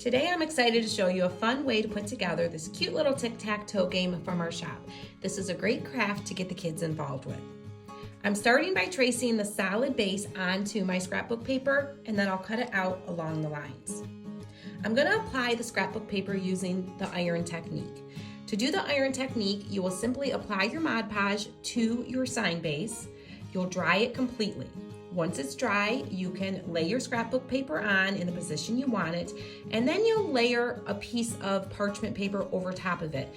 Today I'm excited to show you a fun way to put together this cute little tic-tac-toe game from our shop. This is a great craft to get the kids involved with. I'm starting by tracing the solid base onto my scrapbook paper, and then I'll cut it out along the lines. I'm going to apply the scrapbook paper using the iron technique. To do the iron technique, you will simply apply your Mod Podge to your sign base. You'll dry it completely. Once it's dry, you can lay your scrapbook paper on in the position you want it, and then you'll layer a piece of parchment paper over top of it.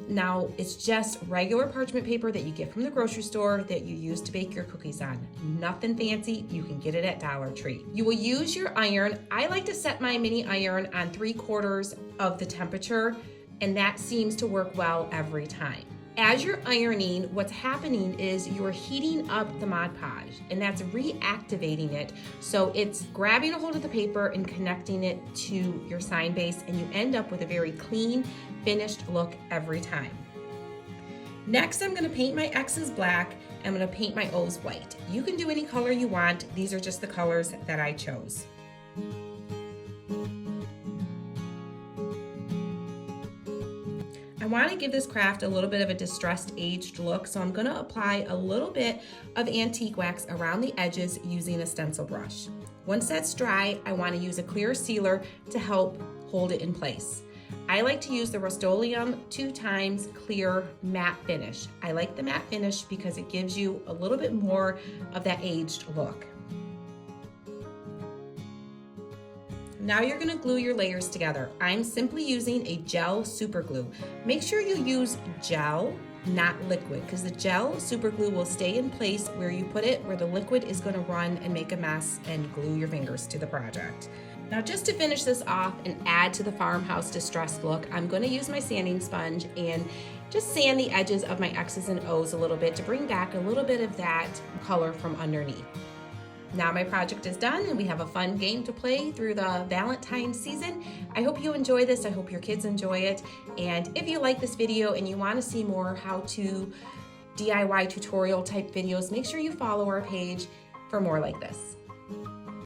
Now, it's just regular parchment paper that you get from the grocery store that you use to bake your cookies on. Nothing fancy, you can get it at Dollar Tree. You will use your iron. I like to set my mini iron on 3/4 of the temperature, and that seems to work well every time. As you're ironing, what's happening is you're heating up the Mod Podge, and that's reactivating it. So it's grabbing a hold of the paper and connecting it to your sign base, and you end up with a very clean, finished look every time. Next, I'm gonna paint my X's black. I'm gonna paint my O's white. You can do any color you want. These are just the colors that I chose. I want to give this craft a little bit of a distressed aged look, so I'm going to apply a little bit of antique wax around the edges using a stencil brush. Once that's dry, I want to use a clear sealer to help hold it in place. I like to use the Rust-Oleum 2x clear matte finish. I like the matte finish because it gives you a little bit more of that aged look. Now you're going to glue your layers together. I'm simply using a gel super glue. Make sure you use gel, not liquid, because the gel super glue will stay in place where you put it, where the liquid is going to run and make a mess and glue your fingers to the project. Now, just to finish this off and add to the farmhouse distressed look, I'm going to use my sanding sponge and just sand the edges of my X's and O's a little bit to bring back a little bit of that color from underneath. Now my project is done and we have a fun game to play through the Valentine's season. I hope you enjoy this. I hope your kids enjoy it. And if you like this video and you want to see more how to DIY tutorial type videos, make sure you follow our page for more like this.